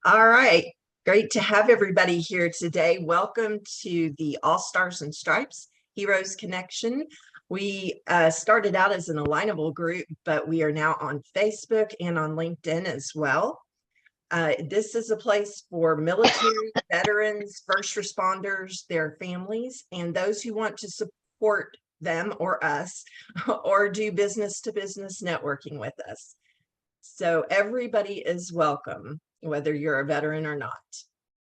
All right, great to have everybody here today. Welcome to the All Stars and Stripes Heroes Connection. We started out as an alignable group, but we are now on Facebook and on LinkedIn as well. This is a place for military, veterans, first responders, their families, and those who want to support them or us or do business to business networking with us. So everybody is welcome, whether you're a veteran or not.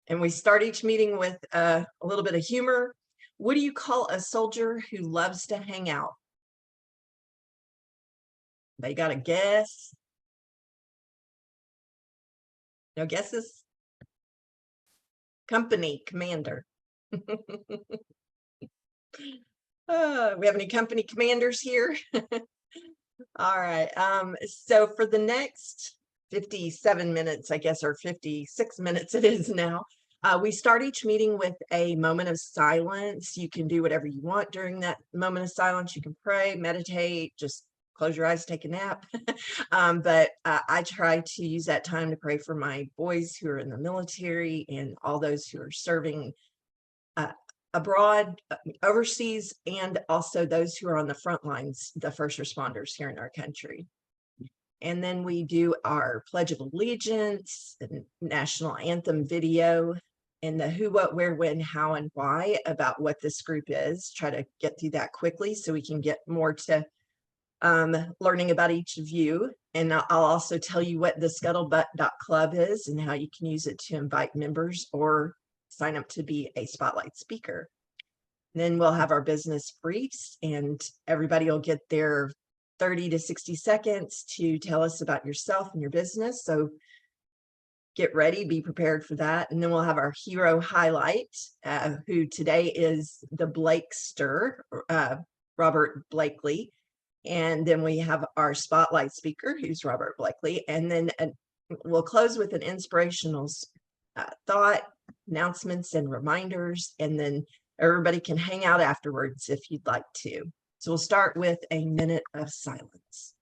And we start each meeting with a little bit of humor. What do you call a soldier who loves to hang out? They got a guess? No guesses? Company commander. We have any company commanders here? All right. So for the next 57 minutes, I guess, or 56 minutes it is now, we start each meeting with a moment of silence. You can do whatever you want during that moment of silence. You can pray, meditate, just close your eyes, take a nap. But I try to use that time to pray for my boys who are in the military and all those who are serving abroad, overseas, and also those who are on the front lines, the first responders here in our country. And then we do our Pledge of Allegiance, the national anthem video, and the who, what, where, when, how, and why about what this group is. Try to get through that quickly so we can get more to learning about each of you. And I'll also tell you what the scuttlebutt.club is and how you can use it to invite members or sign up to be a spotlight speaker. Then we'll have our business briefs and everybody will get their 30 to 60 seconds to tell us about yourself and your business. So get ready, be prepared for that. And then we'll have our hero highlight, who today is the Blakester, Robert Blakely. And then we have our spotlight speaker, who's Robert Blakely. And then we'll close with an inspirational thought, announcements and reminders, and then everybody can hang out afterwards if you'd like to. So we'll start with a minute of silence.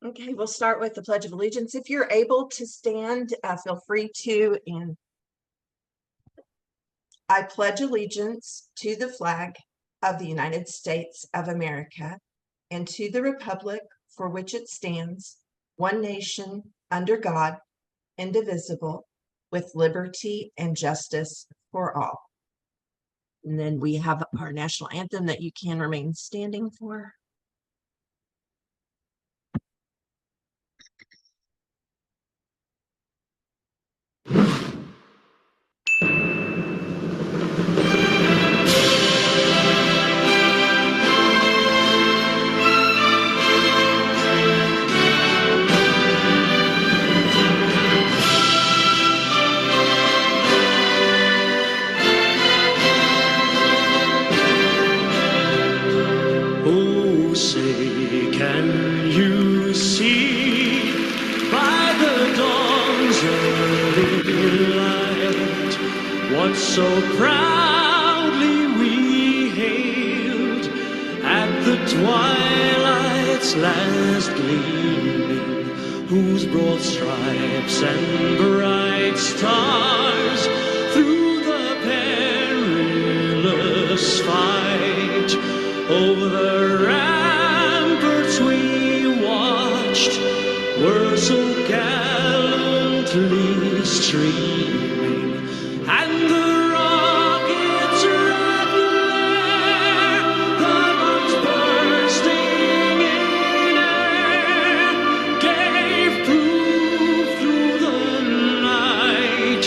Okay, we'll start with the Pledge of Allegiance. If you're able to stand, feel free to. And I pledge allegiance to the flag of the United States of America and to the republic for which it stands, one nation, under God, indivisible, with liberty and justice for all. And then we have our national anthem that you can remain standing for. Oh, say, can you see by the dawn's early light what so proudly we hailed at the twilight's last gleaming, whose broad stripes and bright stars through the perilous fight over the ramparts we watched were so gallant gently streaming, and the rockets right there, the bombs bursting in air, gave proof through the night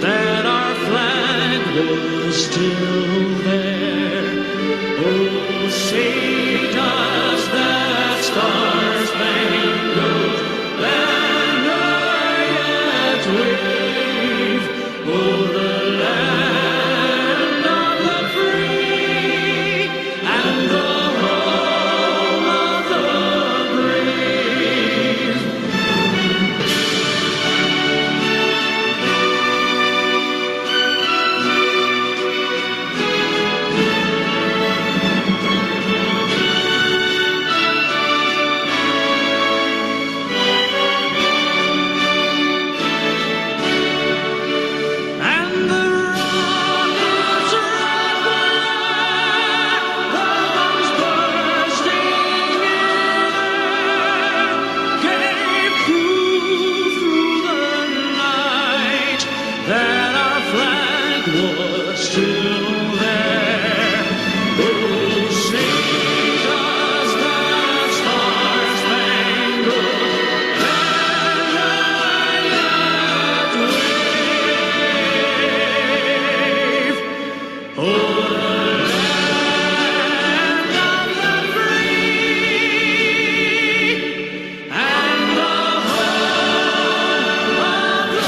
that our flag was still there. Oh, say does that star-spangled banner yet wave o'er the land of the free and the home of the brave? And the rockets right there, the bombs bursting in air, gave proof through the night that our flag was still there. Oh, sing does that star-spangled banner yet wave o'er the land of the free and the home of the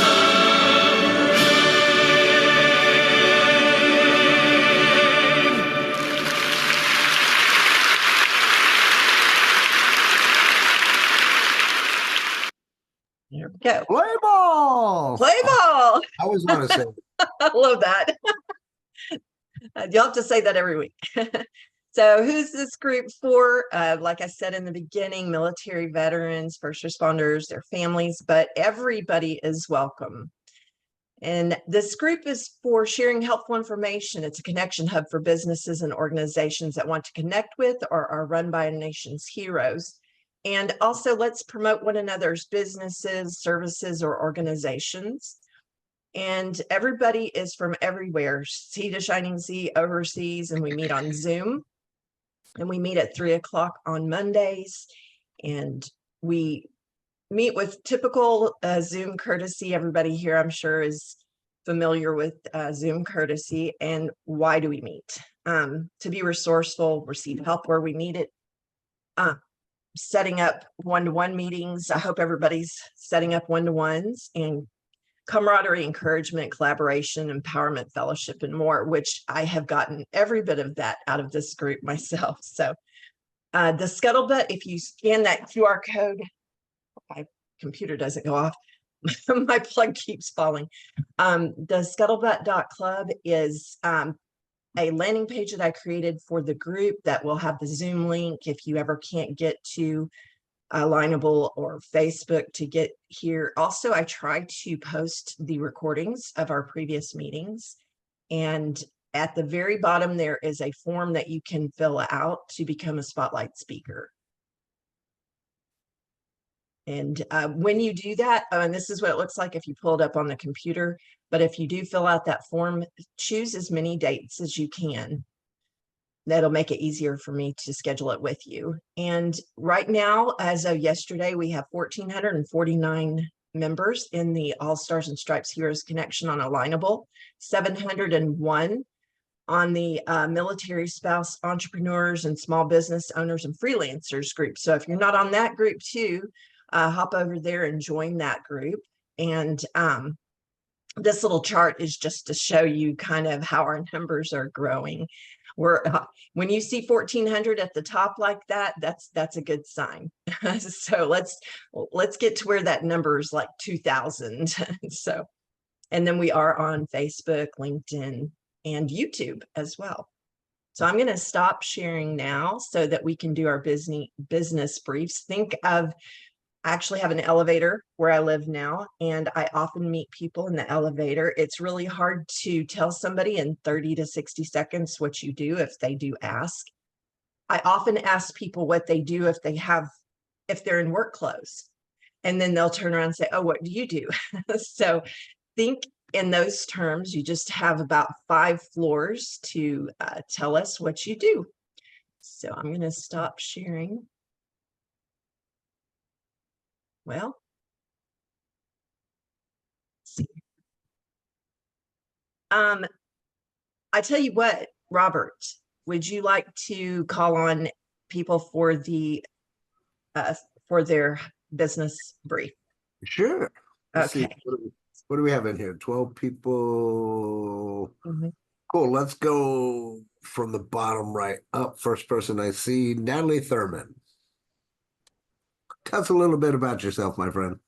There we go. Play ball. Play ball. I always want to say, I love that. You'll have to say that every week. So who's this group for? Like I said in the beginning, military veterans, first responders, their families, but everybody is welcome. And this group is for sharing helpful information. It's a connection hub for businesses and organizations that want to connect with or are run by a nation's heroes. And also let's promote one another's businesses, services, or organizations. And everybody is from everywhere, sea to shining sea, overseas, and we meet on Zoom. And we meet at 3 o'clock on Mondays. And we meet with typical Zoom courtesy. Everybody here, I'm sure, is familiar with Zoom courtesy. And why do we meet? To be resourceful, receive help where we need it. Setting up one-to-one meetings. I hope everybody's setting up one-to-ones, and camaraderie, encouragement, collaboration, empowerment, fellowship, and more, which I have gotten every bit of that out of this group myself. So the scuttlebutt, if you scan that QR code, my computer doesn't go off. My plug keeps falling. The scuttlebutt.club is a landing page that I created for the group that will have the Zoom link if you ever can't get to Alignable or Facebook to get here. Also, I try to post the recordings of our previous meetings. And at the very bottom, there is a form that you can fill out to become a Spotlight speaker. And when you do that, and this is what it looks like if you pull it up on the computer, but if you do fill out that form, choose as many dates as you can. That'll make it easier for me to schedule it with you. And right now, as of yesterday, we have 1,449 members in the All Stars and Stripes Heroes Connection on Alignable, 701 on the military spouse entrepreneurs and small business owners and freelancers group. So if you're not on that group too, hop over there and join that group. And this little chart is just to show you kind of how our numbers are growing. We're when you see 1,400 at the top like that, that's a good sign. So let's get to where that number is like 2,000. So, and then we are on Facebook, LinkedIn, and YouTube as well. So I'm going to stop sharing now so that we can do our business briefs. Think of, I actually have an elevator where I live now, and I often meet people in the elevator. It's really hard to tell somebody in 30 to 60 seconds what you do if they do ask. I often ask people what they do if they're in work clothes. And then they'll turn around and say, oh, what do you do? So think in those terms. You just have about 5 floors to tell us what you do. So I'm going to stop sharing. Well, let's see. I tell you what, Robert, would you like to call on people for their business brief? Sure. Let's see. Okay. What do we have in here? 12 people. Mhm. Cool. Let's go from the bottom right up. First person I see, Natalie Thurman. Tell us a little bit about yourself, my friend.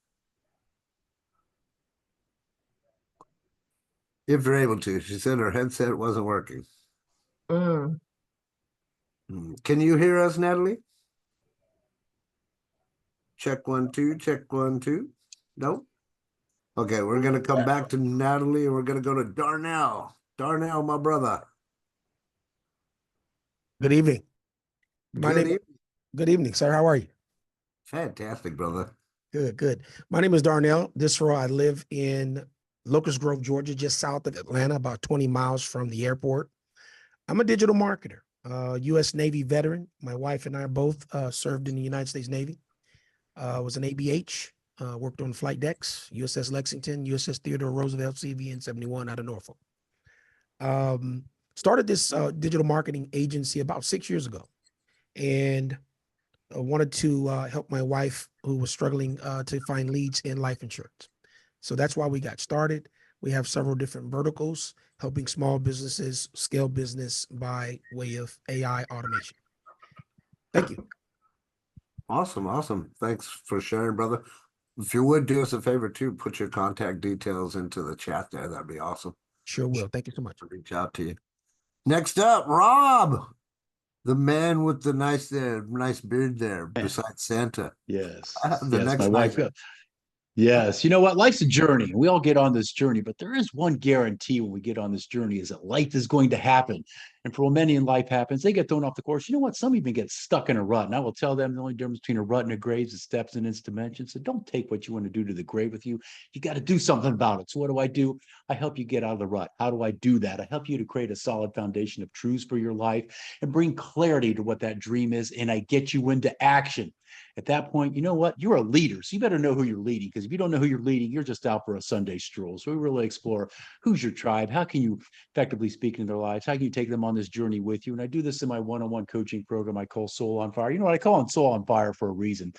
If you're able to. She said her headset wasn't working. Mm. Can you hear us, Natalie? Check 1, 2, check 1, 2. No? Okay, we're gonna come back to Natalie and we're gonna go to Darnell. Darnell, my brother. Good evening. My Good name. evening. Good evening, sir. How are you? Fantastic, brother. Good, good. My name is Darnell Disro. I live in Locust Grove, Georgia, just south of Atlanta, about 20 miles from the airport. I'm a digital marketer, U.S. Navy veteran. My wife and I both served in the United States Navy. Was an ABH, worked on flight decks, USS Lexington, USS Theodore Roosevelt, CVN 71 out of Norfolk. Started this digital marketing agency about 6 years ago, and wanted to help my wife, who was struggling to find leads in life insurance. So that's why we got started. We have several different verticals, helping small businesses scale business by way of AI automation. Thank you. Awesome, awesome. Thanks for sharing, brother. If you would do us a favor too, put your contact details into the chat there. That'd be awesome. Sure will. Thank you so much. I'll reach out to you. Next up, Rob, the man with the nice beard there, besides Santa. Yes. The Yes, next my wife. night. Yes. You know what? Life's a journey. We all get on this journey, but there is one guarantee when we get on this journey is that life is going to happen. And for many in life happens, they get thrown off the course. You know what? Some even get stuck in a rut. And I will tell them the only difference between a rut and a grave is steps and its dimensions. So don't take what you want to do to the grave with you. You got to do something about it. So what do? I help you get out of the rut. How do I do that? I help you to create a solid foundation of truths for your life and bring clarity to what that dream is. And I get you into action. At that point, you know what? You're a leader. So you better know who you're leading, because if you don't know who you're leading, you're just out for a Sunday stroll. So we really explore who's your tribe. How can you effectively speak into their lives? How can you take them on this journey with you? And I do this in my one-on-one coaching program I call Soul on Fire. You know what? I call it Soul on Fire for a reason.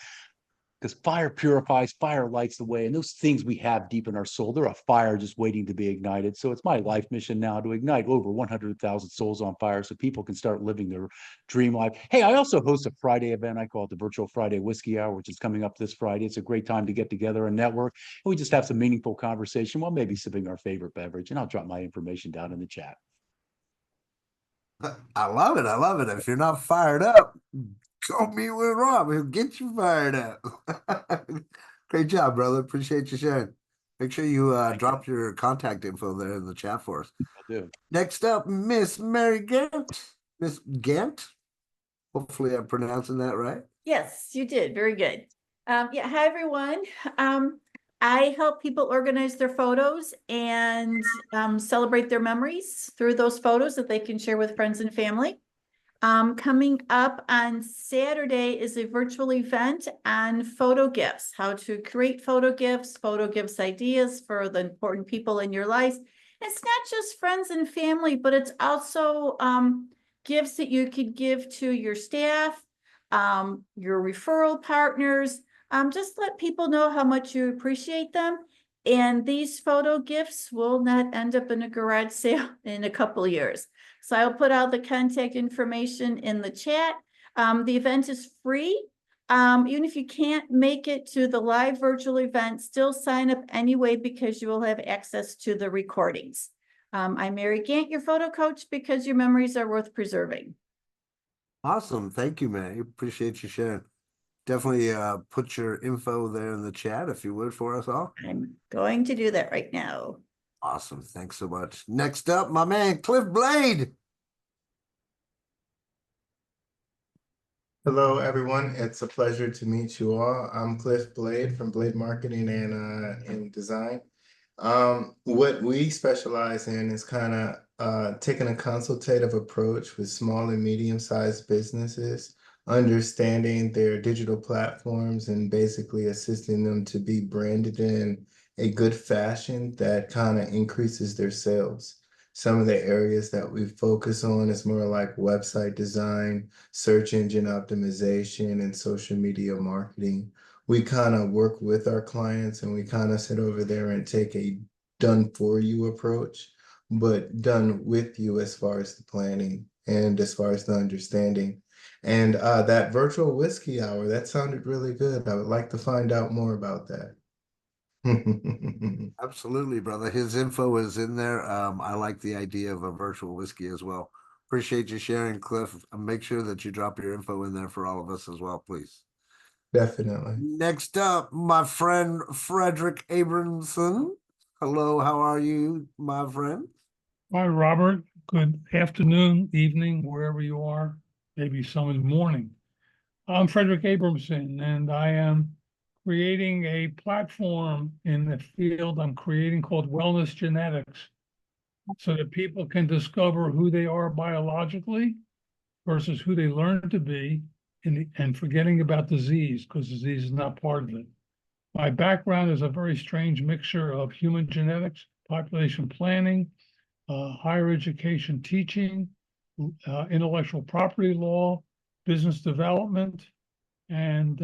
Because fire purifies, fire lights the way. And those things we have deep in our soul, they're a fire just waiting to be ignited. So it's my life mission now to ignite over 100,000 souls on fire so people can start living their dream life. Hey, I also host a Friday event. I call it the Virtual Friday Whiskey Hour, which is coming up this Friday. It's a great time to get together and network. And we just have some meaningful conversation while maybe sipping our favorite beverage. And I'll drop my information down in the chat. I love it. I love it. If you're not fired up, go meet with Rob. He'll get you fired up. Great job, brother. Appreciate you sharing. Make sure you drop your contact info there in the chat for us. I'll do. Next up, Miss Mary Gant. Miss Gant. Hopefully I'm pronouncing that right. Yes, you did. Very good. Yeah, hi, everyone. I help people organize their photos and celebrate their memories through those photos that they can share with friends and family. Coming up on Saturday is a virtual event on photo gifts, how to create photo gifts ideas for the important people in your life. It's not just friends and family, but it's also gifts that you could give to your staff, your referral partners. Just let people know how much you appreciate them. And these photo gifts will not end up in a garage sale in a couple of years. So I'll put out the contact information in the chat. The event is free. Even if you can't make it to the live virtual event, still sign up anyway, because you will have access to the recordings. I'm Mary Gant, your photo coach, because your memories are worth preserving. Awesome. Thank you, man. Appreciate you sharing. Definitely put your info there in the chat if you would for us all. I'm going to do that right now. Awesome. Thanks so much. Next up, my man, Cliff Blade. Hello, everyone. It's a pleasure to meet you all. I'm Cliff Blade from Blade Marketing and Design. What we specialize in is kind of taking a consultative approach with small and medium-sized businesses, understanding their digital platforms and basically assisting them to be branded in a good fashion that kind of increases their sales. Some of the areas that we focus on is more like website design, search engine optimization, and social media marketing. We kind of work with our clients and we kind of sit over there and take a done for you approach, but done with you as far as the planning and as far as the understanding. And that virtual whiskey hour, that sounded really good. I would like to find out more about that. Absolutely, brother. His info is in there. I like the idea of a virtual whiskey as well. Appreciate you sharing, Cliff. Make sure that you drop your info in there for all of us as well, please. Definitely. Next up, my friend Frederick Abramson. Hello, how are you, my friend? Hi, Robert. Good afternoon, evening, wherever you are, maybe some in the morning. I'm Frederick Abramson, and I am creating a platform in the field I'm creating called Wellness Genetics, so that people can discover who they are biologically versus who they learn to be, and forgetting about disease, because disease is not part of it. My background is a very strange mixture of human genetics, population planning, higher education teaching, intellectual property law, business development, and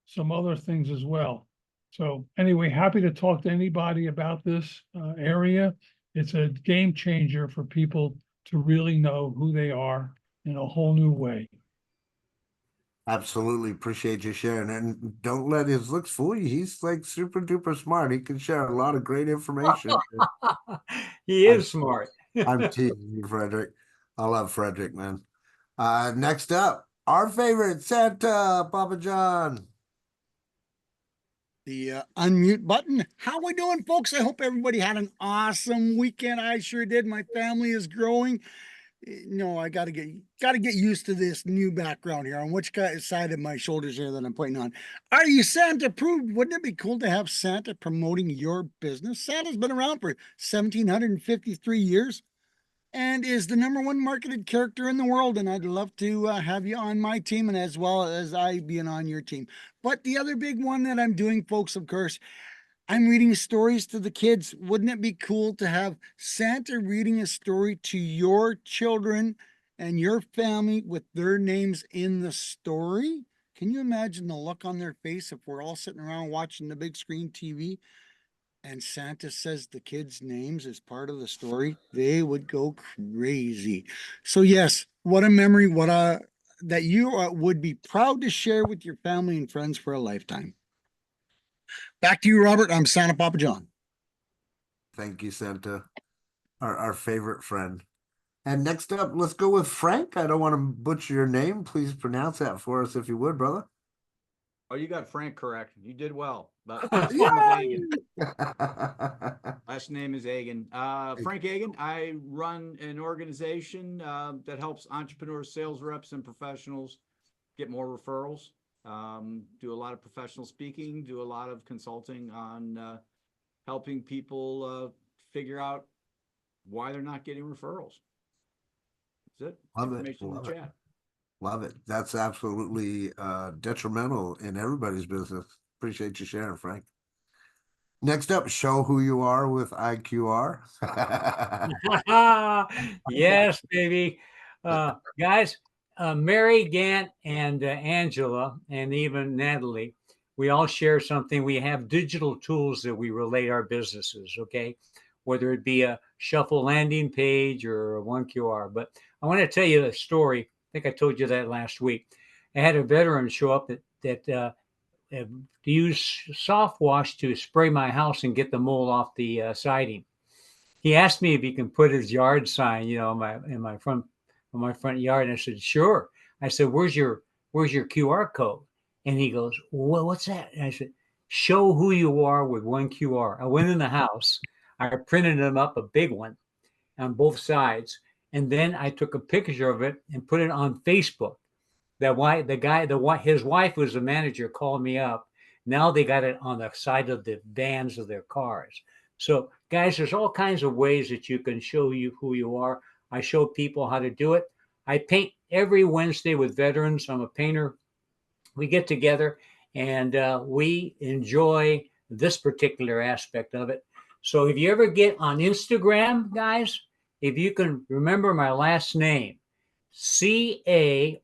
some other things as well. So anyway, happy to talk to anybody about this area. It's a game changer for people to really know who they are in a whole new way. Absolutely appreciate you sharing. And don't let his looks fool you. He's like super duper smart. He can share a lot of great information. He I'm- is smart. I'm teasing you, Frederick. I love Frederick, man. Next up, our favorite Santa, Papa John. The unmute button. How we doing, folks? I hope everybody had an awesome weekend. I sure did. My family is growing. No, I gotta get used to this new background here. On which side of my shoulders here that I'm pointing on? Are you Santa approved? Wouldn't it be cool to have Santa promoting your business? Santa's been around for 1,753 years and is the #1 marketed character in the world. And I'd love to have you on my team, and as well as I being on your team. But the other big one that I'm doing, folks, of course, I'm reading stories to the kids. Wouldn't it be cool to have Santa reading a story to your children and your family with their names in the story? Can you imagine the look on their face if we're all sitting around watching the big screen TV and Santa says the kids' names as part of the story? They would go crazy. So yes, what a memory, that you would be proud to share with your family and friends for a lifetime. Back to you, Robert. I'm Santa Papa John. Thank you, Santa, our favorite friend. And next up, let's go with Frank. I don't want to butcher your name. Please pronounce that for us if you would, brother. Oh, you got Frank correct. You did well. But last name is Agan. Last name is Agan. Frank Agan. I run an organization that helps entrepreneurs, sales reps, and professionals get more referrals. Do a lot of professional speaking, do a lot of consulting on helping people figure out why they're not getting referrals. That's it. Love it. Information in the Love it. chat. Love it. That's absolutely detrimental in everybody's business. Appreciate you sharing, Frank. Next up, show who you are with IQR. Yes, baby. Guys, Mary, Gant, and Angela, and even Natalie, we all share something. We have digital tools that we relate our businesses, okay? Whether it be a shuffle landing page or a 1QR. But I want to tell you a story. I think I told you that last week. I had a veteran show up that use soft wash to spray my house and get the mold off the siding. He asked me if he can put his yard sign, in my front yard. And I said, sure. I said, where's your QR code? And he goes, well, what's that? And I said, show who you are with 1QR. I went in the house. I printed them up, a big one on both sides. And then I took a picture of it and put it on Facebook. his wife was the manager, called me up. Now they got it on the side of the vans of their cars. So, guys, there's all kinds of ways that you can show you who you are. I show people how to do it. I paint every Wednesday with veterans. I'm a painter. We get together and we enjoy this particular aspect of it. So if you ever get on Instagram, guys, if you can remember my last name, CARRILLO_arts,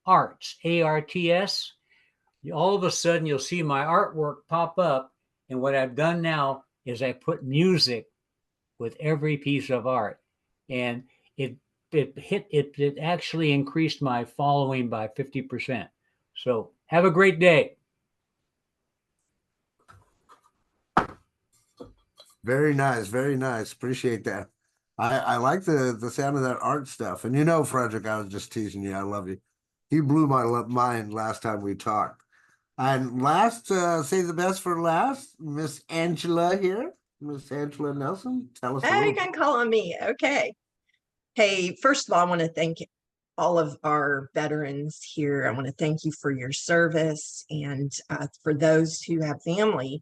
ARTS, all of a sudden you'll see my artwork pop up. And what I've done now is I put music with every piece of art. And it actually increased my following by 50%. So have a great day. Very nice, very nice. Appreciate that. I like the sound of that art stuff. And you know, Frederick, I was just teasing you. I love you. You blew my mind last time we talked. And last, say the best for last, Miss Angela here, Miss Angela Nelson. Tell us a Oh, you little. can call on me. Okay. Hey, first of all, I want to thank all of our veterans here. I want to thank you for your service, and for those who have family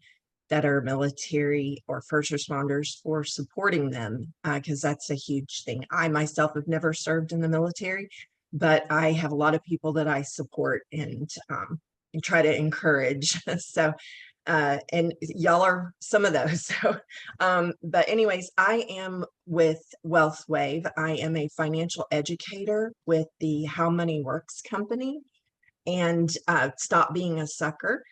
that are military or first responders, for supporting them, because that's a huge thing. I myself have never served in the military, but I have a lot of people that I support and try to encourage. So and y'all are some of those. So, but anyways, I am with Wealth Wave. I am a financial educator with the How Money Works company, and Stop Being a Sucker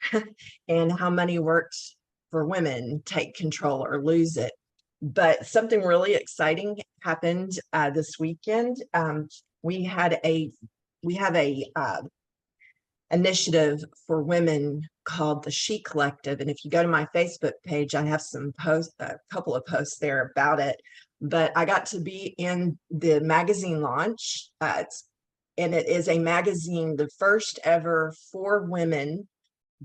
and How Money Works for Women, Take Control or Lose It. But something really exciting happened this weekend. We have a initiative for women called the She Collective. And if you go to my Facebook page, I have some posts, a couple of posts there about it. But I got to be in the magazine launch. And it is a magazine, the first ever for women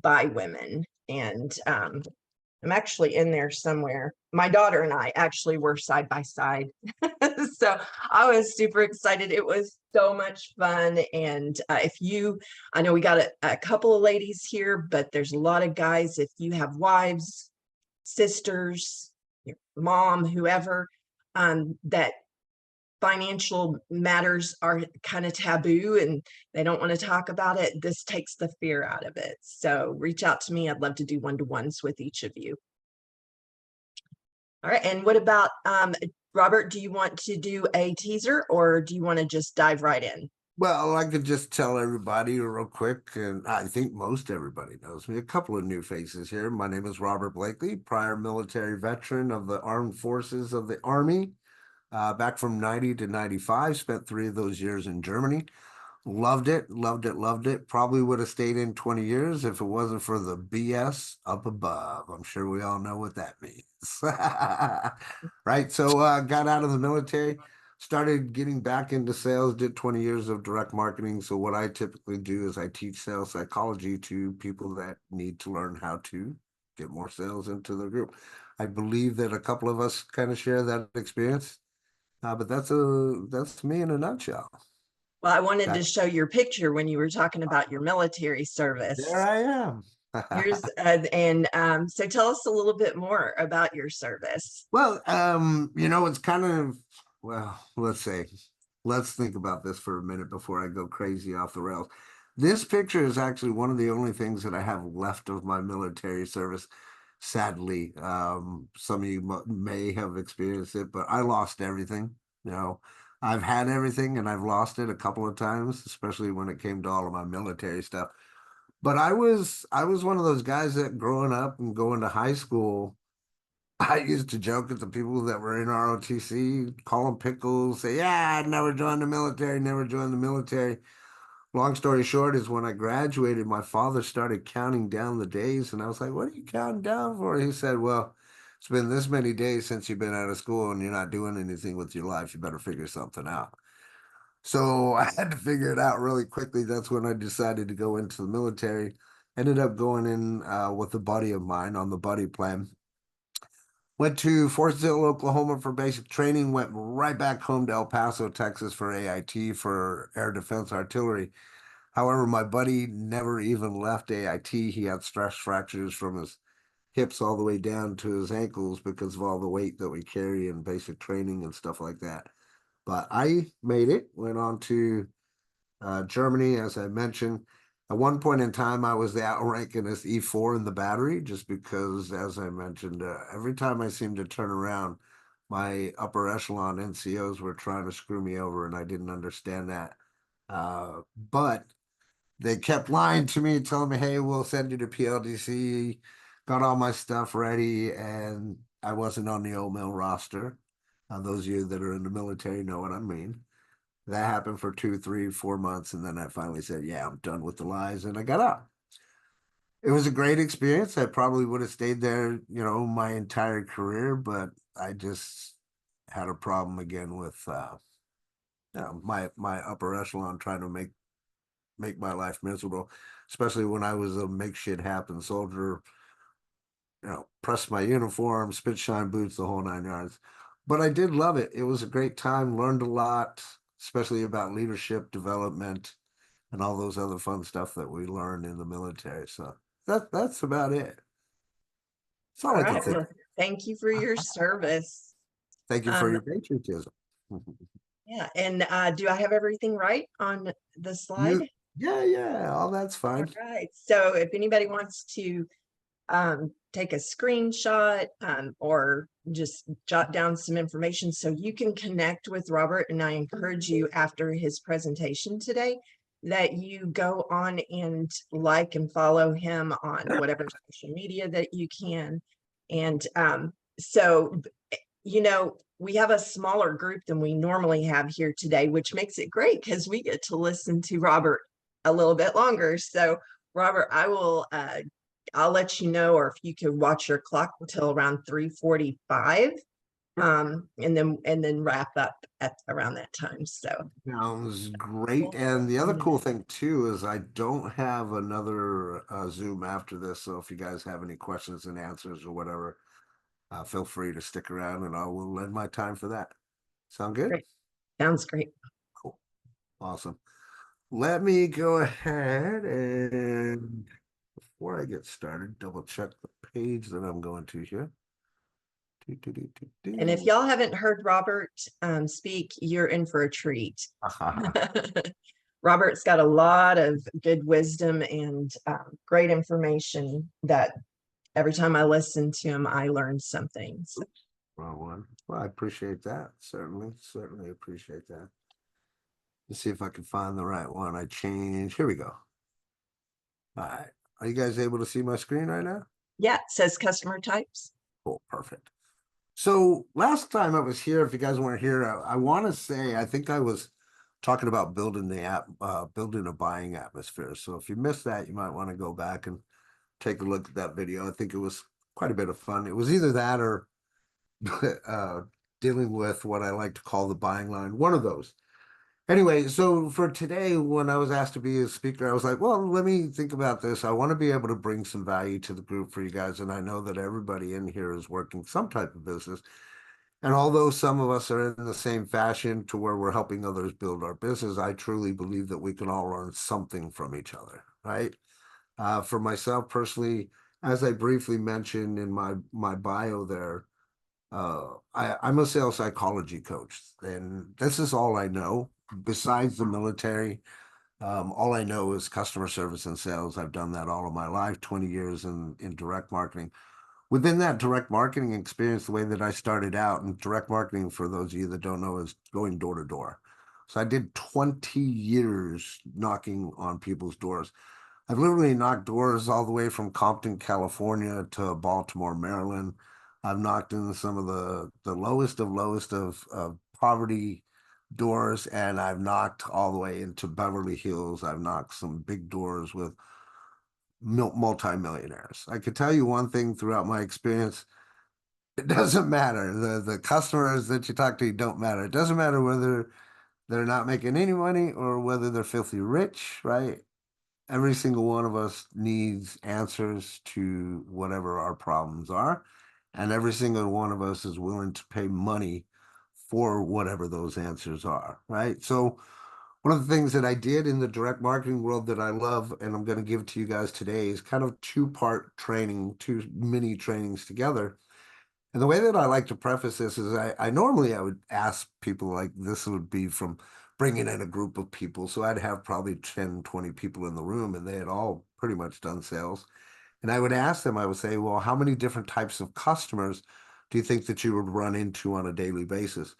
by women. And I'm actually in there somewhere. My daughter and I actually were side by side. So I was super excited. It was so much fun. And I know we got a couple of ladies here, but there's a lot of guys. If you have wives, sisters, your mom, whoever, that financial matters are kind of taboo and they don't want to talk about it, this takes the fear out of it. So reach out to me. I'd love to do one-to-ones with each of you. All right. And what about Robert, do you want to do a teaser or do you want to just dive right in? Well, I could just tell everybody real quick, and I think most everybody knows me. A couple of new faces here. My name is Robert Blakely, prior military veteran of the Armed Forces of the Army. Back from 90 to 95, spent 3 of those years in Germany. Loved it, loved it, loved it. Probably would have stayed in 20 years if it wasn't for the BS up above. I'm sure we all know what that means. Right? So got out of the military, started getting back into sales, did 20 years of direct marketing. So what I typically do is I teach sales psychology to people that need to learn how to get more sales into their group. I believe that a couple of us kind of share that experience. But that's me in a nutshell. Well, I wanted to show your picture when you were talking about your military service. There I am. Here's so tell us a little bit more about your service. Well, it's kind of, well, let's think about this for a minute before I go crazy off the rails. This picture is actually one of the only things that I have left of my military service. Sadly, some of you may have experienced it, but I lost everything. I've had everything and I've lost it a couple of times, especially when it came to all of my military stuff. But I was one of those guys that growing up and going to high school, I used to joke at the people that were in ROTC, call them pickles, say, yeah, I never joined the military, never joined the military. Long story short is when I graduated, my father started counting down the days, and I was like, what are you counting down for? He said, well, it's been this many days since you've been out of school and you're not doing anything with your life. You better figure something out. So I had to figure it out really quickly. That's when I decided to go into the military. Ended up going in with a buddy of mine on the buddy plan. Went to Fort Sill, Oklahoma for basic training, went right back home to El Paso, Texas for AIT for air defense artillery. However, my buddy never even left AIT. He had stress fractures from his hips all the way down to his ankles because of all the weight that we carry in basic training and stuff like that. But I made it, went on to Germany, as I mentioned. At one point in time, I was the outrankinest E4 in the battery, just because, as I mentioned, every time I seemed to turn around, my upper echelon NCOs were trying to screw me over, and I didn't understand that. But they kept lying to me, telling me, "Hey, we'll send you to PLDC." Got all my stuff ready, and I wasn't on the old mill roster. Those of you that are in the military know what I mean. That happened for 2, 3, 4 months, and then I finally said, "Yeah, I'm done with the lies," and I got out. It was a great experience. I probably would have stayed there, my entire career, but I just had a problem again with my upper echelon trying to make my life miserable, especially when I was a make shit happen soldier. Press my uniform, spit shine boots, the whole 9 yards. But I did love it. It was a great time, learned a lot, especially about leadership development and all those other fun stuff that we learned in the military. So that's about it. That's all All I can right. think. Well, thank you for your service. Thank you for Um, your patriotism. yeah. And do I have everything right on the slide? Yeah, all that's All fine. right. So if anybody wants to take a screenshot or just jot down some information so you can connect with Robert, and I encourage you after his presentation today that you go on and like and follow him on whatever social media that you can. And so, we have a smaller group than we normally have here today, which makes it great because we get to listen to Robert a little bit longer. So Robert, I'll let you know, or if you could watch your clock until around 3:45, and then wrap up at around that time. So Sounds great. And the other cool thing too is I don't have another Zoom after this. So if you guys have any questions and answers or whatever, feel free to stick around and I will lend my time for that. Sound good? great. Sounds great. Cool. Awesome. Let me go ahead and before I get started, double check the page that I'm going to here. And if y'all haven't heard Robert speak, you're in for a treat. Robert's got a lot of good wisdom and great information that every time I listen to him, I learn something. So, Wrong one. Well, I appreciate that. Certainly appreciate that. Let's see if I can find the right one. I changed. Here we go. All right. Are you guys able to see my screen right now? yeah, it says customer types. Cool. Perfect. So last time I was here, if you guys weren't here, I want to say, I think I was talking about building the app, building a buying atmosphere. So if you missed that, you might want to go back and take a look at that video. I think it was quite a bit of fun. It was either that or dealing with what I like to call the buying line, one of those. Anyway, so for today, when I was asked to be a speaker, I was like, well, let me think about this. I want to be able to bring some value to the group for you guys. And I know that everybody in here is working some type of business. And although some of us are in the same fashion to where we're helping others build our business, I truly believe that we can all learn something from each other, right? For myself personally, as I briefly mentioned in my bio there, I'm a sales psychology coach, and this is all I know. Besides the military, all I know is customer service and sales. I've done that all of my life, 20 years in direct marketing. Within that direct marketing experience, the way that I started out, and direct marketing, for those of you that don't know, is going door to door. So I did 20 years knocking on people's doors. I've literally knocked doors all the way from Compton, California to Baltimore, Maryland. I've knocked in some of the lowest of poverty doors, and I've knocked all the way into Beverly Hills. I've knocked some big doors with multimillionaires. I could tell you one thing throughout my experience. It doesn't matter. The customers that you talk to don't matter. It doesn't matter whether they're not making any money or whether they're filthy rich, right? Every single one of us needs answers to whatever our problems are. And every single one of us is willing to pay money for whatever those answers are, right? So one of the things that I did in the direct marketing world that I love, and I'm going to give to you guys today, is kind of two-part training, two mini trainings together. And the way that I like to preface this is I normally I would ask people, like, this would be from bringing in a group of people. So I'd have probably 10, 20 people in the room, and they had all pretty much done sales. And I would ask them, I would say, well, how many different types of customers do you think that you would run into on a daily basis?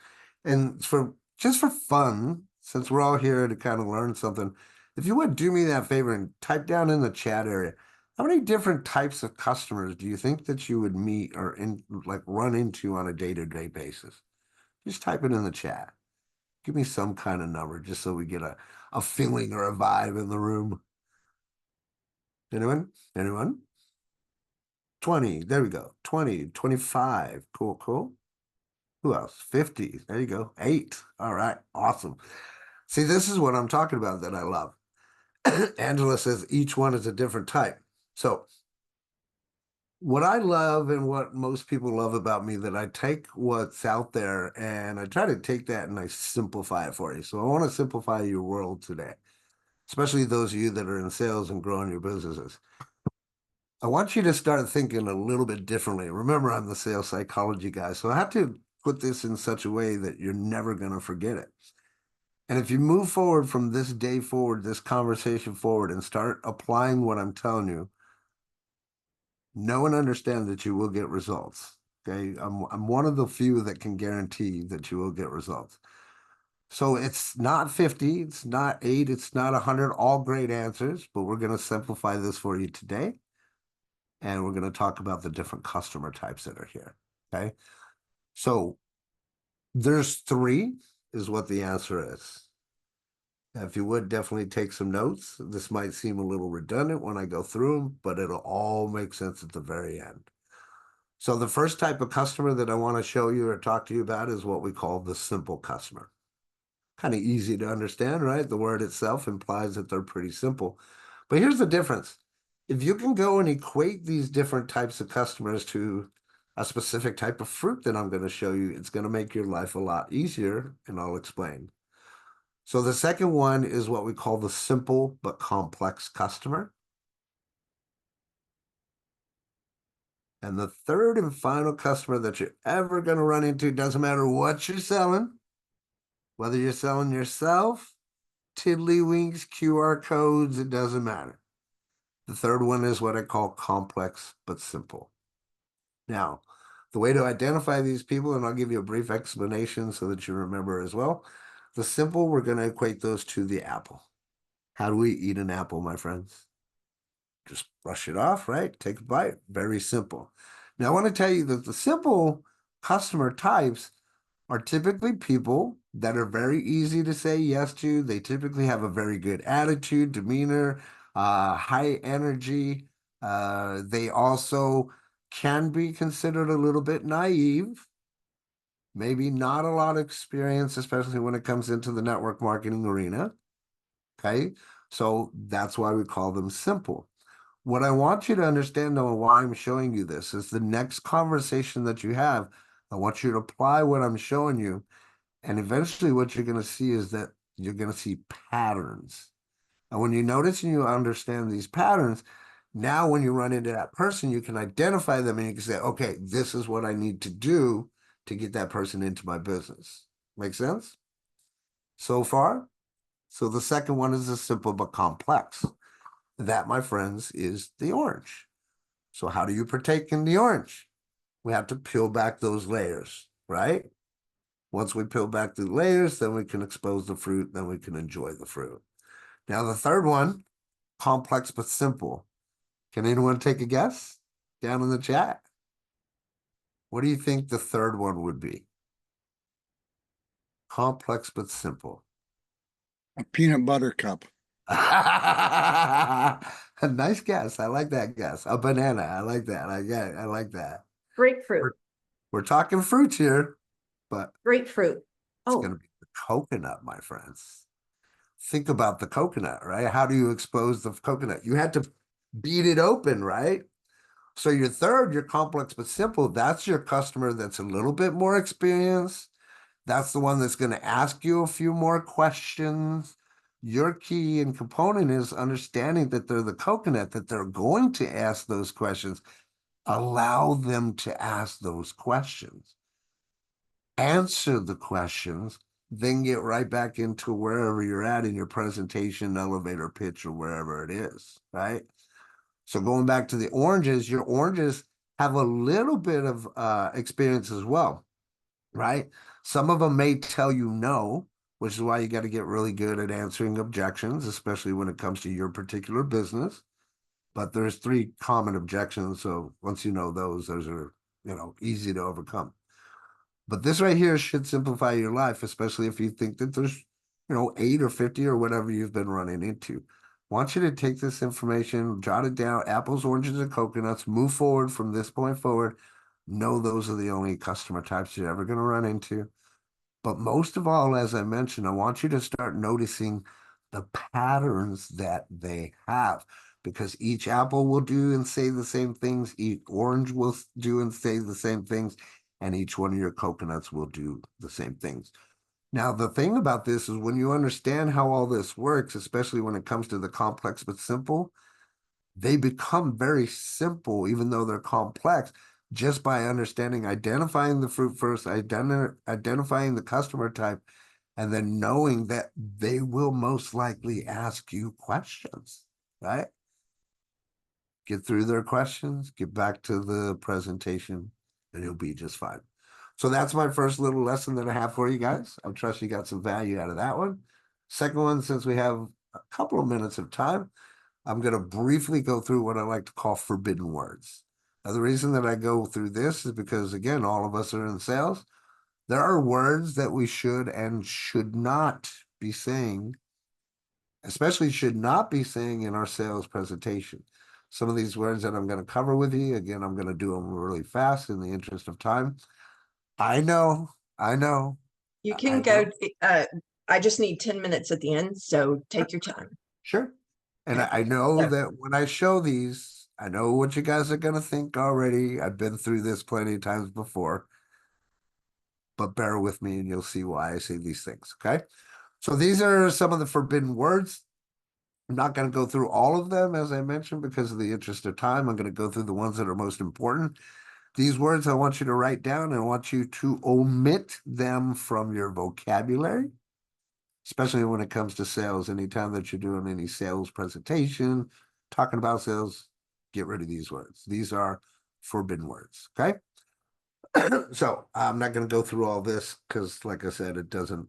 And for just for fun, since we're all here to kind of learn something, if you would do me that favor and type down in the chat area, how many different types of customers do you think that you would meet or run into on a day-to-day basis? Just type it in the chat. Give me some kind of number just so we get a feeling or a vibe in the room. Anyone? Anyone? 20. There we go. 20, 25. Cool, cool. Who else? 50. There you go. 8. All right. Awesome. See, this is what I'm talking about that I love. Angela says each one is a different type. So what I love and what most people love about me, that I take what's out there and I try to take that and I simplify it for you. So I want to simplify your world today, especially those of you that are in sales and growing your businesses. I want you to start thinking a little bit differently. Remember, I'm the sales psychology guy, so I have to put this in such a way that you're never going to forget it. And if you move forward from this day forward, this conversation forward, and start applying what I'm telling you, know and understand that you will get results. Okay. I'm one of the few that can guarantee that you will get results. So it's not 50, it's not 8, it's not 100, all great answers, but we're going to simplify this for you today. And we're going to talk about the different customer types that are here. Okay. So there's 3 is what the answer is. If you would definitely take some notes. This might seem a little redundant when I go through them, but it'll all make sense at the very end. So the first type of customer that I want to show you or talk to you about is what we call the simple customer. Kind of easy to understand, right? The word itself implies that they're pretty simple. But here's the difference. If you can go and equate these different types of customers to a specific type of fruit that I'm going to show you, it's going to make your life a lot easier, and I'll explain. So the second one is what we call the simple but complex customer. And the third and final customer that you're ever going to run into, doesn't matter what you're selling, whether you're selling yourself, tiddlywinks, QR codes, it doesn't matter. The third one is what I call complex but simple. Now, the way to identify these people, and I'll give you a brief explanation so that you remember as well. The simple, we're going to equate those to the apple. How do we eat an apple, my friends? Just brush it off, right? Take a bite. Very simple. Now, I want to tell you that the simple customer types are typically people that are very easy to say yes to. They typically have a very good attitude, demeanor, high energy. They also can be considered a little bit naive. Maybe not a lot of experience, especially when it comes into the network marketing arena. Okay, so that's why we call them simple. What I want you to understand, though, and why I'm showing you this, is the next conversation that you have, I want you to apply what I'm showing you. And eventually what you're going to see is that you're going to see patterns. And when you notice and you understand these patterns, now when you run into that person, you can identify them and you can say, okay, this is what I need to do to get that person into my business. Make sense? So far? So the second one is the simple but complex. That, my friends, is the orange. So how do you partake in the orange? We have to peel back those layers, right? Once we peel back the layers, then we can expose the fruit, then we can enjoy the fruit. Now the third one, complex but simple. Can anyone take a guess down in the chat? What do you think the third one would be? Complex but simple. A peanut butter cup. A nice guess. I like that guess. A banana. I like that. I like that. Grapefruit, We're talking fruits here, but grapefruit. it's Oh, going to be the coconut, my friends. Think about the coconut, right? How do you expose the coconut? You had to beat it open, right? So your third, your complex but simple, that's your customer that's a little bit more experienced. That's the one that's going to ask you a few more questions. Your key and component is understanding that they're the coconut, that they're going to ask those questions. Allow them to ask those questions. Answer the questions, then get right back into wherever you're at in your presentation, elevator pitch, or wherever it is, right? So going back to the oranges, your oranges have a little bit of experience as well, right? Some of them may tell you no, which is why you got to get really good at answering objections, especially when it comes to your particular business. But there's 3 common objections. So once you know those are, easy to overcome. But this right here should simplify your life, especially if you think that there's, 8 or 50 or whatever you've been running into. Want you to take this information, jot it down, apples, oranges, and coconuts, move forward from this point forward. Know those are the only customer types you're ever going to run into. But most of all, as I mentioned, I want you to start noticing the patterns that they have, because each apple will do and say the same things, each orange will do and say the same things, and each one of your coconuts will do the same things. Now, the thing about this is when you understand how all this works, especially when it comes to the complex but simple, they become very simple, even though they're complex, just by understanding, identifying the fruit first, identifying the customer type, and then knowing that they will most likely ask you questions, right? Get through their questions, get back to the presentation, and you'll be just fine. So that's my first little lesson that I have for you guys. I trust you got some value out of that one. Second one, since we have a couple of minutes of time, I'm going to briefly go through what I like to call forbidden words. Now, the reason that I go through this is because, again, all of us are in sales. There are words that we should and should not be saying, especially should not be saying in our sales presentation. Some of these words that I'm going to cover with you, again, I'm going to do them really fast in the interest of time. I know. You I can know. go, I just need 10 minutes at the end, so take your time. Sure. And Okay. I know So- that when I show these, I know what you guys are going to think already. I've been through this plenty of times before, but bear with me and you'll see why I say these things. Okay. So these are some of the forbidden words. I'm not going to go through all of them, as I mentioned, because of the interest of time. I'm going to go through the ones that are most important. These words I want you to write down, and I want you to omit them from your vocabulary, especially when it comes to sales. Anytime that you're doing any sales presentation, talking about sales, get rid of these words. These are forbidden words, okay? So I'm not going to go through all this because, like I said, it doesn't,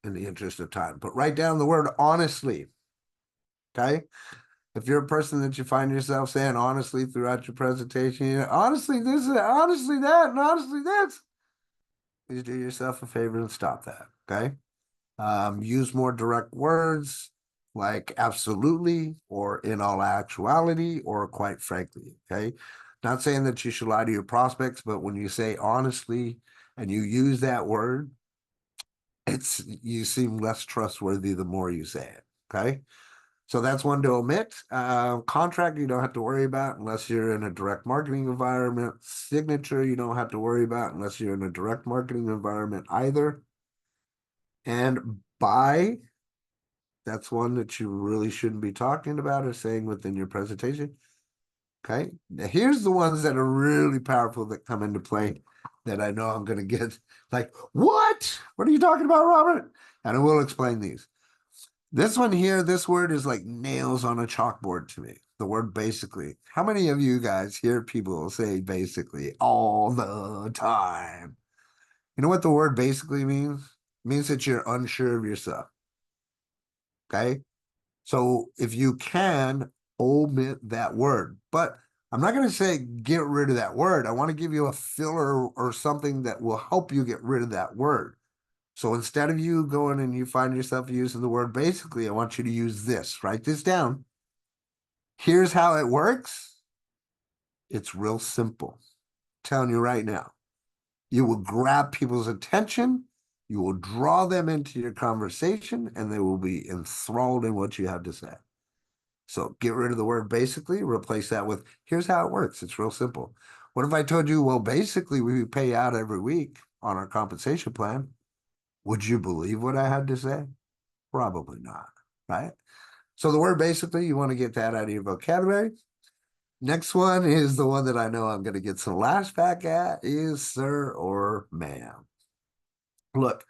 in the interest of time. But write down the word honestly, okay? If you're a person that you find yourself saying honestly throughout your presentation, honestly this, honestly that, and honestly this, please do yourself a favor and stop that, okay? Use more direct words like absolutely or in all actuality or quite frankly, okay? Not saying that you should lie to your prospects, but when you say honestly and you use that word, you seem less trustworthy the more you say it, okay? So that's one to omit. Contract, you don't have to worry about unless you're in a direct marketing environment. Signature, you don't have to worry about unless you're in a direct marketing environment either. And buy, that's one that you really shouldn't be talking about or saying within your presentation. Okay. Now here's the ones that are really powerful that come into play that I know I'm going to get like, what? What are you talking about, Robert? And I will explain these. This one here, this word is like nails on a chalkboard to me. The word basically. How many of you guys hear people say basically all the time? You know what the word basically means? It means that you're unsure of yourself. Okay. So if you can, omit that word. But I'm not going to say get rid of that word. I want to give you a filler or something that will help you get rid of that word. So instead of you going and you find yourself using the word basically, I want you to use this. Write this down. Here's how it works. It's real simple. I'm telling you right now. You will grab people's attention. You will draw them into your conversation and they will be enthralled in what you have to say. So get rid of the word basically, replace that with, here's how it works. It's real simple. What if I told you, well, basically we pay out every week on our compensation plan? Would you believe what I had to say? Probably not, right? So the word basically, you want to get that out of your vocabulary. Next one is the one that I know I'm going to get some lashback at is sir or ma'am. Look,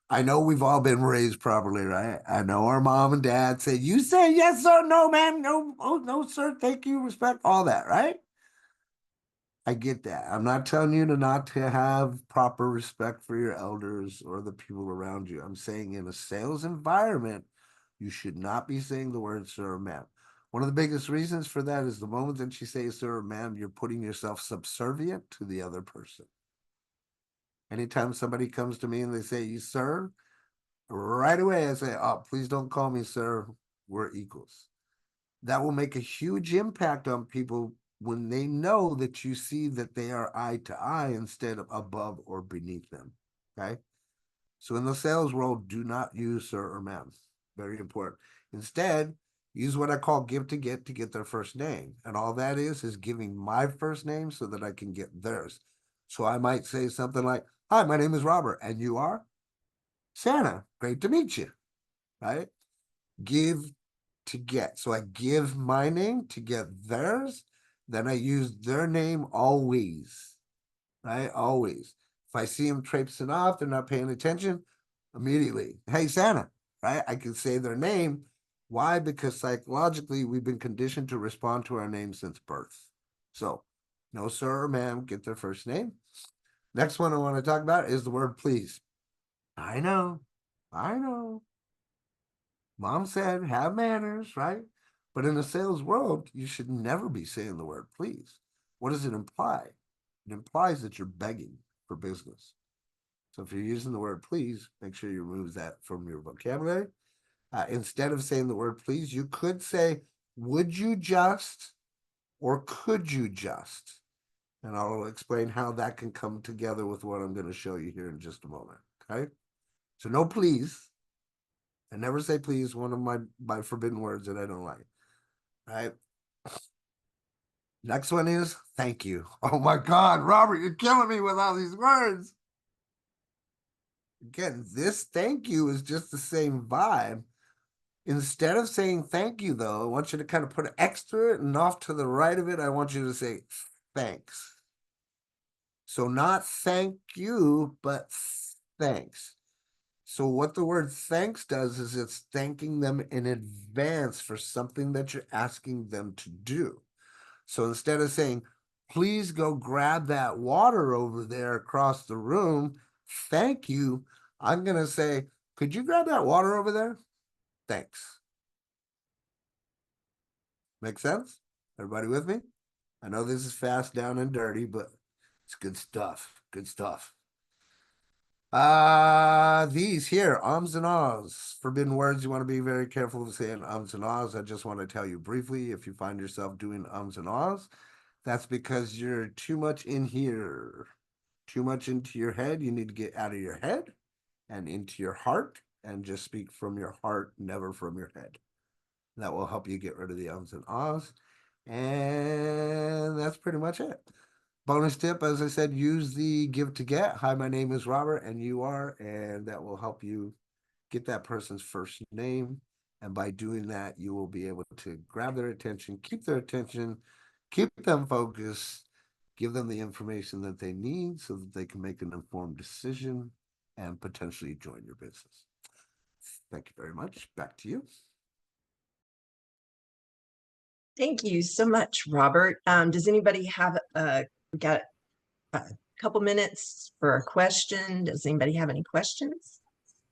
I know we've all been raised properly, right? I know our mom and dad say, you say yes, sir, no, ma'am, no, oh, no, sir, thank you, respect, all that, right? I get that. I'm not telling you to not to have proper respect for your elders or the people around you. I'm saying in a sales environment, you should not be saying the word sir or ma'am. One of the biggest reasons for that is the moment that you say sir or ma'am, you're putting yourself subservient to the other person. Anytime somebody comes to me and they say, you sir, right away I say, oh, please don't call me sir, we're equals. That will make a huge impact on people when they know that you see that they are eye to eye instead of above or beneath them. Okay. So in the sales world, do not use sir or ma'am. Very important. Instead, use what I call give to get their first name. And all that is giving my first name so that I can get theirs. So I might say something like, hi, my name is Robert, and you are Santa. Great to meet you. Right? Give to get. So I give my name to get theirs. Then I use their name always, right? Always. If I see them traipsing off, they're not paying attention, immediately, hey, Santa, right? I can say their name. Why? Because psychologically, we've been conditioned to respond to our name since birth. So, no sir or ma'am, get their first name. Next one I want to talk about is the word please. I know. Mom said, have manners, right? But in the sales world, you should never be saying the word please. What does it imply? It implies that you're begging for business. So if you're using the word please, make sure you remove that from your vocabulary. Instead of saying the word please, you could say, would you just, or could you just? And I'll explain how that can come together with what I'm going to show you here in just a moment, okay? So no please. I never say please, one of my forbidden words that I don't like. Right. Next one is thank you. Oh my God, Robert, you're killing me with all these words. Again, this thank you is just the same vibe. Instead of saying thank you, though, I want you to kind of put an extra and off to the right of it. I want you to say thanks. So not thank you, but thanks. So what the word thanks does is it's thanking them in advance for something that you're asking them to do. So instead of saying, please go grab that water over there across the room, thank you, I'm going to say, could you grab that water over there? Thanks. Make sense? Everybody with me? I know this is fast, down, and dirty, but it's good stuff. Good stuff. These here, ums and ahs, forbidden words. You want to be very careful of saying ums and ahs. I just want to tell you briefly, if you find yourself doing ums and ahs, that's because you're too much in here, too much into your head. You need to get out of your head and into your heart and just speak from your heart, never from your head. That will help you get rid of the ums and ahs. And that's pretty much it. Bonus tip, as I said, use the give to get. Hi, my name is Robert, and you are, and that will help you get that person's first name. And by doing that, you will be able to grab their attention, keep them focused, give them the information that they need so that they can make an informed decision and potentially join your business. Thank you very much. Back to you. Thank you so much, Robert. Does anybody have got a couple minutes for a question? Does anybody have any questions?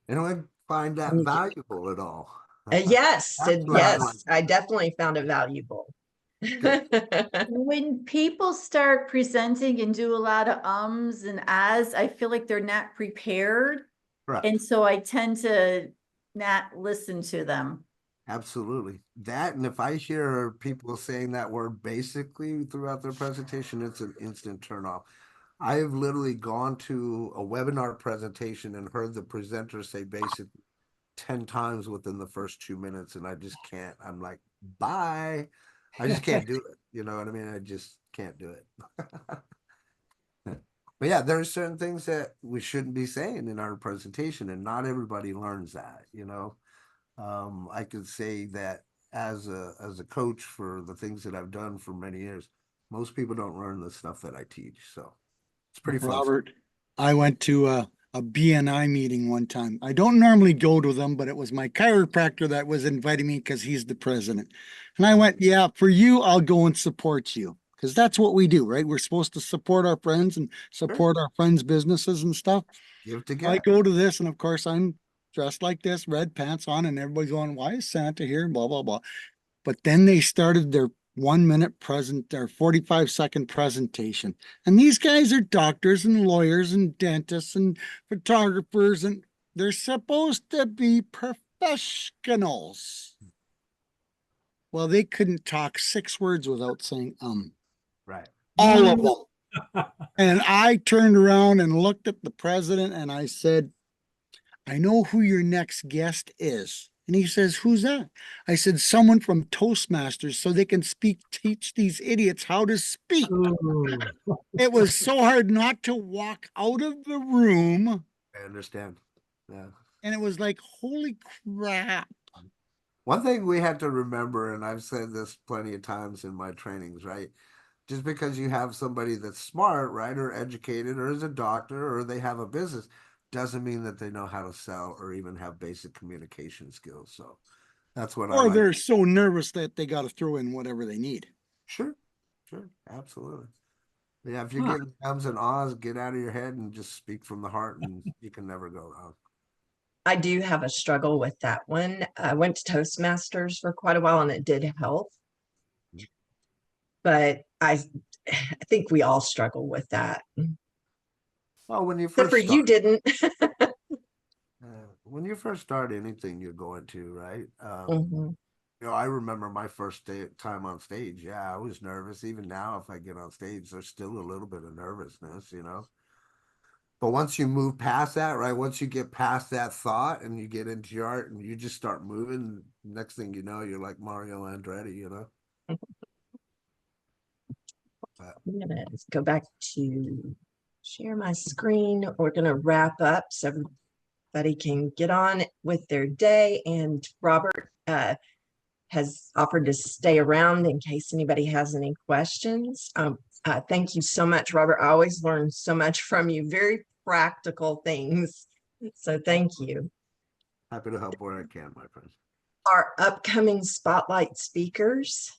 Anyone find that Thank you. valuable at all? Yes, That's what I like. yes, I definitely found it valuable. When people start presenting and do a lot of ums and ahs, I feel like they're not prepared. Correct. And so I tend to not listen to them. Absolutely. That, and if I hear people saying that word basically throughout their presentation, it's an instant turn off. I've literally gone to a webinar presentation and heard the presenter say basically 10 times within the first 2 minutes, and I just can't. I'm like, Bye. I just can't do it. You know what I mean? I just can't do it. But yeah, there are certain things that we shouldn't be saying in our presentation, and not everybody learns that, you know. I could say that as a coach for the things that I've done for many years, most people don't learn the stuff that I teach. So it's pretty fun. Robert, I went to a BNI meeting one time. I don't normally go to them, but it was my chiropractor that was inviting me because he's the president. And I went, yeah, for you, I'll go and support you. Because that's what we do, right? We're supposed to support our friends and support our friends' businesses and stuff. Give to I get. go to this, and of course, I'm dressed like this, red pants on, and everybody's going, why is Santa here? Blah, blah, blah. But then they started their 1 minute present, their 45-second presentation. And these guys are doctors and lawyers and dentists and photographers, and they're supposed to be professionals. Well, they couldn't talk 6 words without saying, Right. all of them. And I turned around and looked at the president and I said, I know who your next guest is. And he says, who's that? I said, someone from Toastmasters, so they can teach these idiots how to speak. Ooh. It was so hard not to walk out of the room. I understand. Yeah. And it was like, holy crap. One thing we have to remember, and I've said this plenty of times in my trainings, right? Just because you have somebody that's smart, right, or educated, or is a doctor, or they have a business, doesn't mean that they know how to sell or even have basic communication skills. So that's what I Or like. they're so nervous that they got to throw in whatever they need. Sure, absolutely. Yeah, if you're getting ums and ahs, get out of your head and just speak from the heart, and you can never go wrong. I do have a struggle with that one. I went to Toastmasters for quite a while and it did help. But I think we all struggle with that. Well, when you Except first for you didn't. when you first start anything you're going to, right? Mhm. You know, I remember my first time on stage. Yeah, I was nervous. Even now, if I get on stage, there's still a little bit of nervousness, you know. But once you move past that, right? Once you get past that thought and you get into your art and you just start moving, next thing you know, you're like Mario Andretti, you know. I'm gonna go back to share my screen. We're gonna wrap up so everybody can get on with their day. And Robert has offered to stay around in case anybody has any questions. Thank you so much, Robert. I always learn so much from you. Very practical things. So thank you. Happy to help where I can, my friend. Our upcoming spotlight speakers.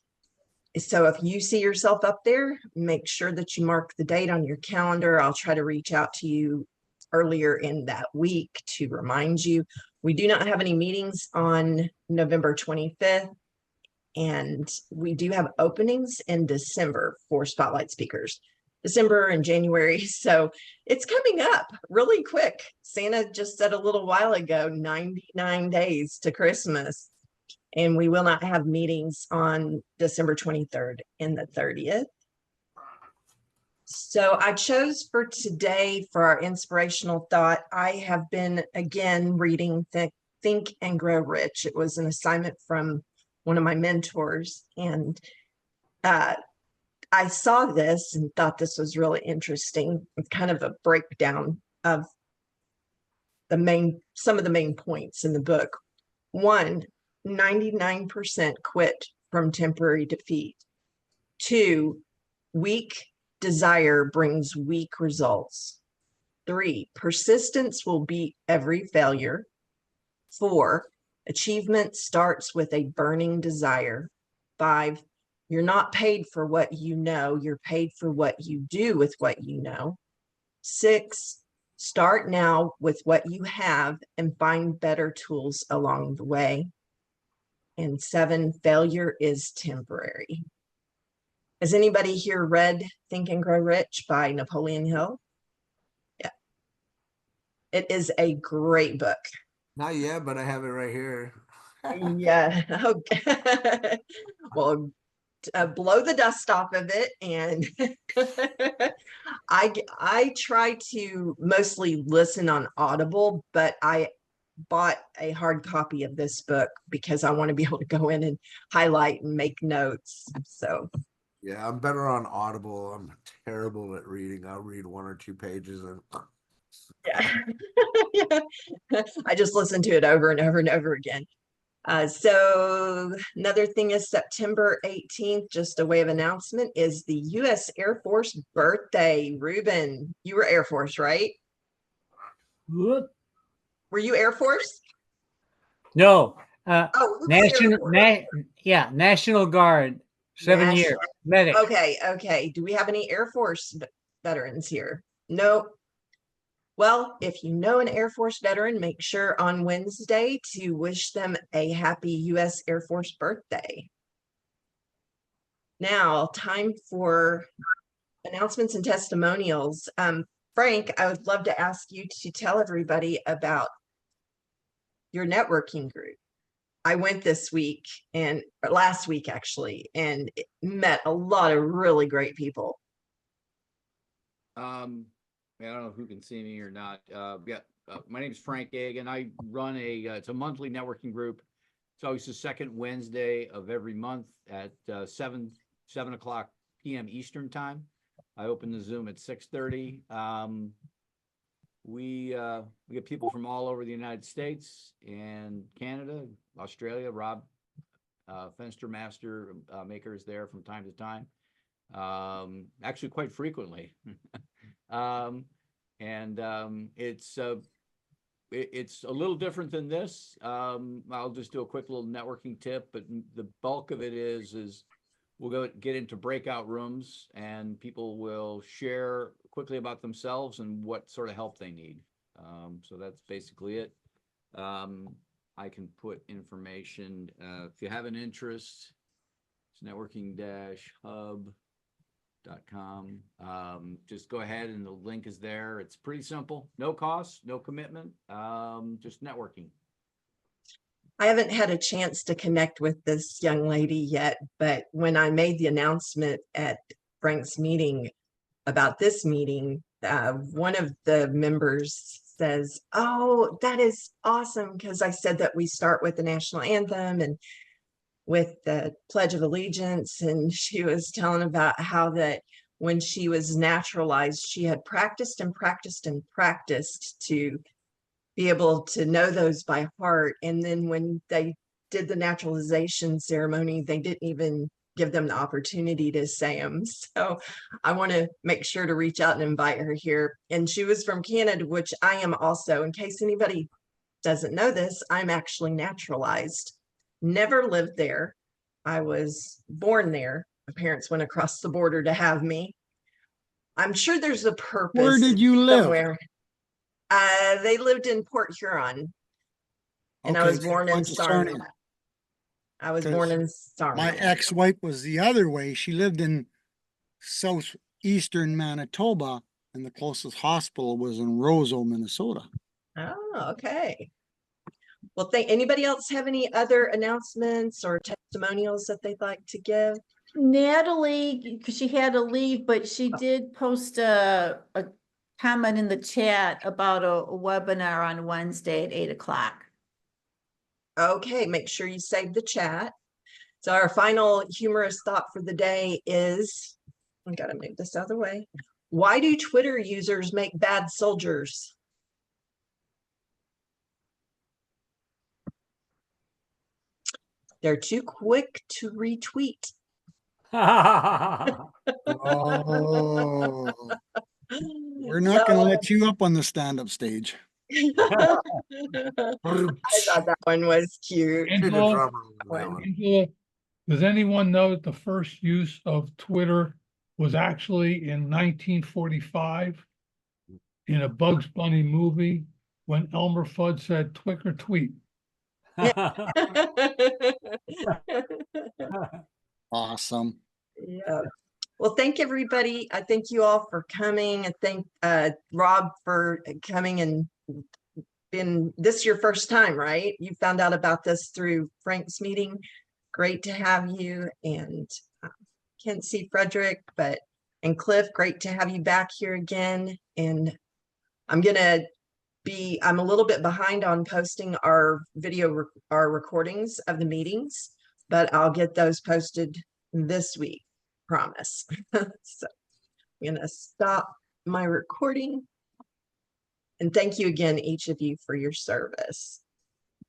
So if you see yourself up there, make sure that you mark the date on your calendar. I'll try to reach out to you earlier in that week to remind you. We do not have any meetings on November 25th. And we do have openings in December for spotlight speakers, December and January. So it's coming up really quick. Santa just said a little while ago, 99 days to Christmas. And we will not have meetings on December 23rd and the 30th. So I chose for today for our inspirational thought, I have been again reading Think and Grow Rich. It was an assignment from one of my mentors. And I saw this and thought this was really interesting. It's kind of a breakdown of some of the main points in the book. 1, 99% quit from temporary defeat. 2, weak desire brings weak results. 3, persistence will beat every failure. 4, achievement starts with a burning desire. 5, you're not paid for what you know, you're paid for what you do with what you know. 6, start now with what you have and find better tools along the way. And 7, failure is temporary. Has anybody here read Think and Grow Rich by Napoleon Hill? Yeah. It is a great book. Not yet, but I have it right here. Yeah. Okay. Well, blow the dust off of it. And I try to mostly listen on Audible, but I bought a hard copy of this book because I want to be able to go in and highlight and make notes. So Yeah, I'm better on Audible. I'm terrible at reading. I'll read 1 or 2 pages and yeah. I just listen to it over and over and over again. So another thing is September 18th, just a way of announcement, is the U.S. Air Force birthday. Ruben, you were Air Force, right? Whoop. Were you Air Force? No, Oh, who was Air National, Force? National Guard, 7 years, National. medic. Okay. Do we have any Air Force veterans here? No. Well, if you know an Air Force veteran, make sure on Wednesday to wish them a happy U.S. Air Force birthday. Now, time for announcements and testimonials. Frank, I would love to ask you to tell everybody about your networking group. I went this week or last week actually, and met a lot of really great people. I don't know who can see me or not. My name is Frank Gagan. I run it's a monthly networking group. It's always the second Wednesday of every month at 7 o'clock p.m. Eastern time. I open the Zoom at 6:30. We get people from all over the United States and Canada, Australia. Rob Fenster Master Maker is there from time to time. Actually quite frequently. It's a little different than this. I'll just do a quick little networking tip, but the bulk of it is we'll get into breakout rooms and people will share quickly about themselves and what sort of help they need. So that's basically it. I can put information, if you have an interest, it's networking-hub.com. Just go ahead and the link is there. It's pretty simple, no cost, no commitment, just networking. I haven't had a chance to connect with this young lady yet, but when I made the announcement at Frank's meeting about this meeting, one of the members says, "Oh, that is awesome," because I said that we start with the national anthem and with the Pledge of Allegiance, and she was telling about how that when she was naturalized, she had practiced and practiced and practiced to be able to know those by heart. And then when they did the naturalization ceremony, they didn't even give them the opportunity to say them. So I want to make sure to reach out and invite her here. And she was from Canada, which I am also. In case anybody doesn't know this, I'm actually naturalized. Never lived there. I was born there. My parents went across the border to have me. I'm sure there's a purpose. Where did you live? Somewhere. They lived in Port Huron, and I was born in Sarnia. I was born in Sarnia. My ex-wife was the other way. She lived in southeastern Manitoba, and the closest hospital was in Roseau, Minnesota. Oh, okay. Well, anybody else have any other announcements or testimonials that they'd like to give? Natalie, because she had to leave, but she did post a comment in the chat about a webinar on Wednesday at 8 o'clock. Okay, make sure you save the chat. So our final humorous thought for the day is, I gotta move this out of the way. Why do Twitter users make bad soldiers? They're too quick to retweet. Oh, we're not going to let you up on the stand-up stage. I thought that one was cute. Angela, does anyone know that the first use of Twitter was actually in 1945 in a Bugs Bunny movie when Elmer Fudd said "twick or tweet"? Awesome. Yeah. Well, thank everybody. I thank you all for coming. I thank Rob for coming and this is your first time, right? You found out about this through Frank's meeting. Great to have you. And can't see Frederick, and Cliff, great to have you back here again. And I'm gonna I'm a little bit behind on posting our our recordings of the meetings, but I'll get those posted this week, promise. So I'm gonna stop my recording. And thank you again, each of you, for your service.